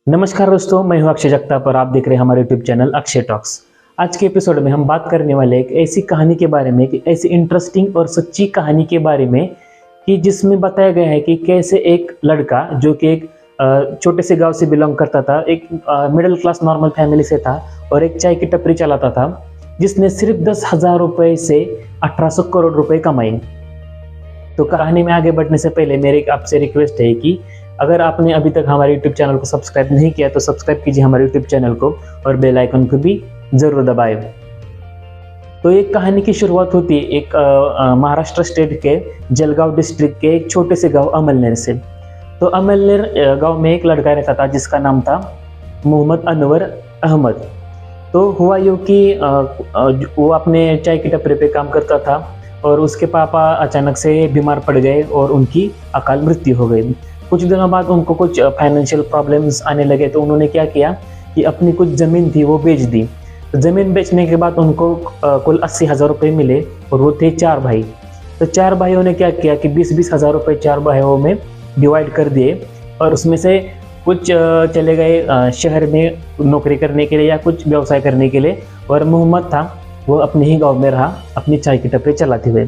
नमस्कार दोस्तों, मैं हूं अक्षय जगताप और आप देख रहे हैं हमारे यूट्यूब चैनल अक्षय टॉक्स। आज के एपिसोड में हम बात करने वाले एक ऐसी कहानी के बारे में, कि ऐसी इंटरेस्टिंग और सच्ची कहानी के बारे में कि जिसमें बताया गया है कि कैसे एक लड़का जो कि एक छोटे से गांव से बिलोंग करता था, एक मिडिल क्लास नॉर्मल फैमिली से था और एक चाय की टपरी चलाता था, जिसने सिर्फ 10,000 रुपये से 1800 करोड़ रुपए कमाए। तो कहानी में आगे बढ़ने से पहले मेरी आपसे रिक्वेस्ट है कि अगर आपने अभी तक हमारे यूट्यूब चैनल को सब्सक्राइब नहीं किया तो सब्सक्राइब कीजिए हमारे यूट्यूब चैनल को और बेल आइकन को भी ज़रूर दबाएं। तो एक कहानी की शुरुआत होती है एक महाराष्ट्र स्टेट के जलगांव डिस्ट्रिक्ट के एक छोटे से गांव अमलनेर से। तो अमलनेर गांव में एक लड़का रहता था जिसका नाम था मोहम्मद अनवर अहमद। तो हुआ यूँ कि वो अपने चाय की टपरी पे काम करता था और उसके पापा अचानक से बीमार पड़ गए और उनकी अकाल मृत्यु हो गई। कुछ दिनों बाद उनको कुछ फाइनेंशियल प्रॉब्लम्स आने लगे, तो उन्होंने क्या किया कि अपनी कुछ ज़मीन थी वो बेच दी। तो ज़मीन बेचने के बाद उनको कुल 80,000 रुपये मिले और वो थे 4 भाई। तो 4 भाइयों ने क्या किया कि 20-20 हज़ार रुपये 4 भाइयों में डिवाइड कर दिए और उसमें से कुछ चले गए शहर में नौकरी करने के लिए या कुछ व्यवसाय करने के लिए, और मोहम्मद था वो अपने ही गाँव में रहा अपनी चाय की टपरी चलाते हुए।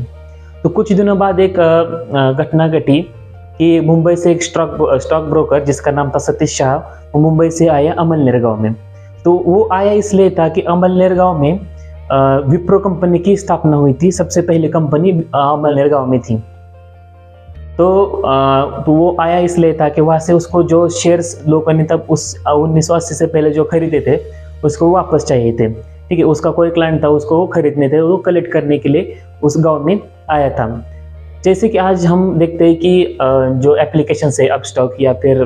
तो कुछ दिनों बाद एक घटना घटी कि मुंबई से एक स्टॉक ब्रोकर जिसका नाम था सतीश शाह, वो मुंबई से आया अमलनेर गांव में। तो वो आया इसलिए था कि अमलनेर गांव में विप्रो कंपनी की स्थापना हुई थी। सबसे पहली कंपनी अमलनेर गांव में थी। तो वो आया इसलिए था कि वहाँ से उसको जो शेयर्स लोगों ने तब उस 1980 से पहले जो खरीदे थे उसको वापस चाहिए थे। ठीक है, उसका कोई क्लाइंट था, उसको खरीदने थे, वो कलेक्ट करने के लिए उस गाँव में आया था। जैसे कि आज हम देखते हैं कि जो एप्लीकेशन है अपस्टॉक या फिर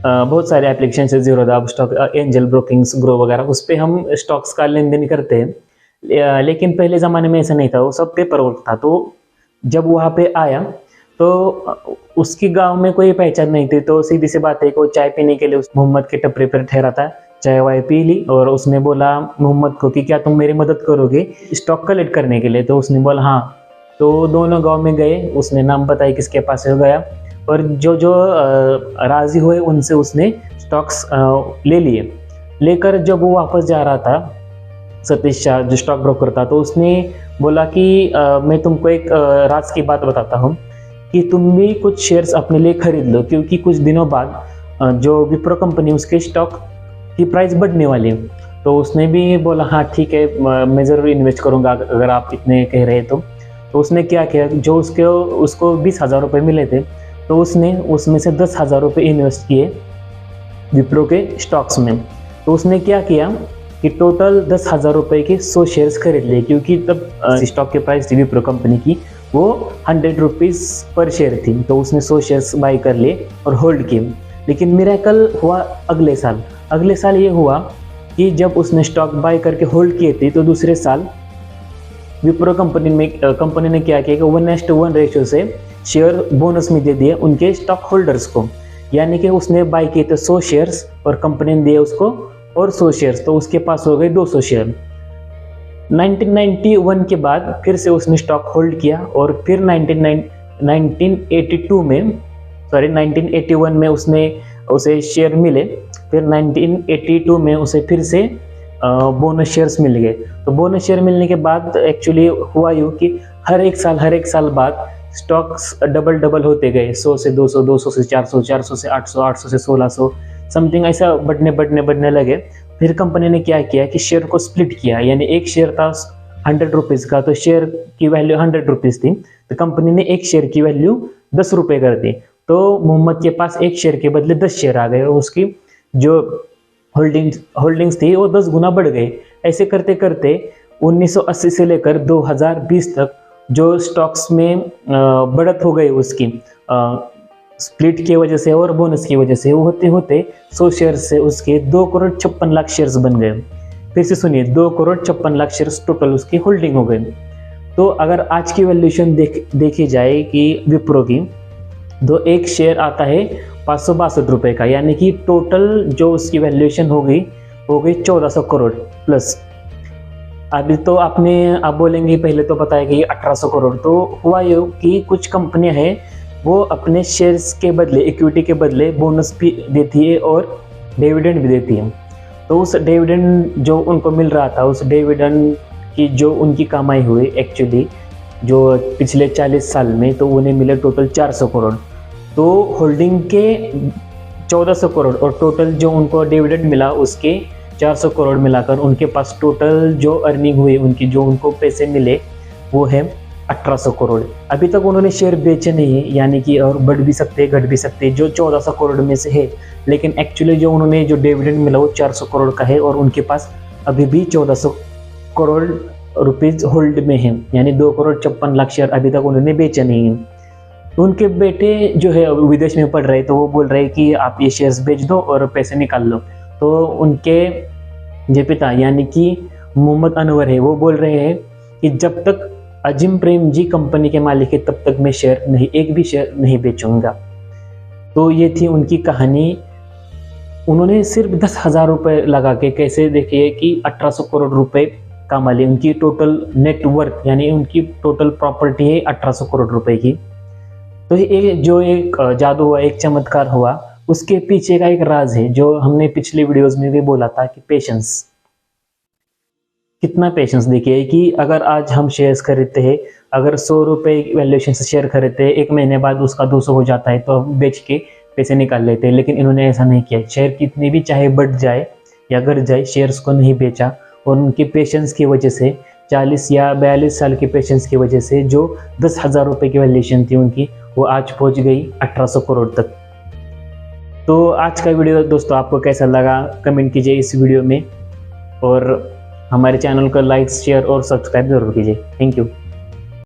बहुत सारे एप्लीकेशन है, ज़ीरोधा, अपस्टॉक, एंजल ब्रोकिंग्स, ग्रो वगैरह, उस पर हम स्टॉक्स का लेन देन करते हैं। लेकिन पहले ज़माने में ऐसा नहीं था, वो सब पेपर वर्क था। तो जब वहाँ पे आया तो उसकी गांव में कोई पहचान नहीं थी। तो सीधी सी बात है कि वो चाय पीने के लिए उस मोहम्मद के टपरी पर ठहरा था, चाय वाय पी ली और उसने बोला मोहम्मद को कि क्या तुम मेरी मदद करोगे स्टॉक कलेक्ट करने के लिए। तो उसने बोला हाँ। तो दोनों गांव में गए, उसने नाम बताया किसके पास हो गया और जो जो राज़ी हुए उनसे उसने स्टॉक्स ले लिए। लेकर जब वो वापस जा रहा था, सतीश शाह जो स्टॉक ब्रोकर था, तो उसने बोला कि मैं तुमको एक राज की बात बताता हूँ कि तुम भी कुछ शेयर्स अपने लिए खरीद लो, क्योंकि कुछ दिनों बाद जो विप्रो कंपनी उसके स्टॉक की प्राइस बढ़ने वाली है। तो उसने भी बोला हाँ ठीक है, मैं ज़रूर इन्वेस्ट करूँगा अगर आप इतने कह रहे तो उसने क्या किया, जो उसको 20,000 रुपये मिले थे तो उसने उसमें से 10,000 रुपये इन्वेस्ट किए विप्रो के स्टॉक्स में। तो उसने क्या किया कि टोटल 10,000 रुपये के 100 शेयर्स खरीद लिए, क्योंकि तब स्टॉक की प्राइस थी विप्रो कंपनी की वो 100 रुपीज़ पर शेयर थी। तो उसने 100 शेयर्स बाई कर लिए और होल्ड किए। लेकिन मिरेकल हुआ अगले साल ये हुआ कि जब उसने स्टॉक बाई करके होल्ड किए थे तो दूसरे साल विप्रो कंपनी ने क्या किया कि 1:1 रेशियो से शेयर बोनस में दे दिए उनके स्टॉक होल्डर्स को। यानी कि उसने बाई किए थे 100 शेयर्स और कंपनी ने दिए उसको और 100 शेयर्स, तो उसके पास हो गए 200 शेयर। 1991 के बाद फिर से उसने स्टॉक होल्ड किया और फिर 1981 में उसे शेयर मिले। फिर 1982 में उसे फिर से बोनस शेयर्स मिल गए। तो बोनस शेयर मिलने के बाद एक्चुअली हुआ यूँ कि हर एक साल बाद स्टॉक्स डबल होते गए, 100 से 200, 200 से 400, 400 से 800, 800 से 1600 समथिंग, ऐसा बढ़ने लगे। फिर कंपनी ने क्या किया कि शेयर को स्प्लिट किया, यानी एक शेयर था 100 रुपीज़ का, तो शेयर की वैल्यू 100 रुपीज़ थी, तो कंपनी ने एक शेयर की वैल्यू 10 रुपये कर दी। तो मोहम्मद के पास एक शेयर के बदले 10 शेयर आ गए और उसकी जो होल्डिंग्स थी वो 10 गुना बढ़ गई। ऐसे करते करते 1980 से लेकर 2020 तक जो स्टॉक्स में बढ़त हो गई उसकी स्प्लिट की वजह से और बोनस की वजह से, वो होते होते 100 शेयर से उसके 2,56,00,000 शेयर्स बन गए। फिर से सुनिए, 2,56,00,000 शेयर्स टोटल उसकी होल्डिंग हो गई। तो अगर आज की वैल्यूएशन देखी जाए कि विप्रो की, तो एक शेयर आता है 562 रुपये का, यानी कि टोटल जो उसकी वैल्यूएशन हो गई 1400 करोड़ प्लस। अभी तो आप बोलेंगे पहले तो बताया कि 1800 करोड़। तो हुआ ये कि कुछ कंपनियां हैं वो अपने शेयर्स के बदले, इक्विटी के बदले बोनस भी देती है और डिविडेंड भी देती है। तो उस डिविडेंड जो उनको मिल रहा था, उस डिविडेंड की जो उनकी कमाई हुई एक्चुअली जो पिछले 40 साल में, तो उन्हें मिले टोटल 400 करोड़। तो होल्डिंग के 1400 करोड़ और टोटल जो उनको डिविडेंड मिला उसके 400 करोड़ मिलाकर उनके पास टोटल जो अर्निंग हुई, उनकी जो उनको पैसे मिले वो है 1800 करोड़। अभी तक उन्होंने शेयर बेचे नहीं है, यानी कि और बढ़ भी सकते घट भी सकते, जो 1400 करोड़ में से है। लेकिन एक्चुअली जो उन्होंने जो डिविडेंड मिला वो 400 करोड़ का है और उनके पास अभी भी 1400 करोड़ रुपीज़ होल्ड में है, यानी 2,56,00,000 शेयर अभी तक उन्होंने बेचे नहीं है। तो उनके बेटे जो है विदेश में पढ़ रहे, तो वो बोल रहे कि आप ये शेयर्स बेच दो और पैसे निकाल लो। तो उनके जो पिता यानी कि मोहम्मद अनवर है, वो बोल रहे हैं कि जब तक अजीम प्रेम जी कंपनी के मालिक है तब तक मैं शेयर नहीं, एक भी शेयर नहीं बेचूंगा। तो ये थी उनकी कहानी। उन्होंने सिर्फ 10,000 रुपये लगा के, कैसे देखिए कि 1800 करोड़ रुपए कमा लिए। उनकी टोटल नेटवर्थ यानी उनकी टोटल प्रॉपर्टी है 1800 करोड़ रुपए की। तो ये जो एक जादू हुआ, एक चमत्कार हुआ, उसके पीछे का एक राज है जो हमने पिछले वीडियोस में भी बोला था कि पेशेंस। कितना पेशेंस देखिए कि अगर आज हम शेयर्स खरीदते हैं, अगर 100 रुपये वैल्यूएशन से शेयर खरीदते हैं, एक महीने बाद उसका 200 हो जाता है तो हम बेच के पैसे निकाल लेते हैं। लेकिन इन्होंने ऐसा नहीं किया। शेयर कितनी भी चाहे बढ़ जाए या घट जाए, शेयर्स को नहीं बेचा। और उनकी पेशेंस की वजह से, 40 या 42 साल की पेशेंस की वजह से, जो 10,000 रुपये की वैल्यूएशन थी उनकी, वो आज पहुंच गई 1800 करोड़ तक। तो आज का वीडियो दोस्तों आपको कैसा लगा कमेंट कीजिए इस वीडियो में, और हमारे चैनल को लाइक, शेयर और सब्सक्राइब जरूर कीजिए। Thank you.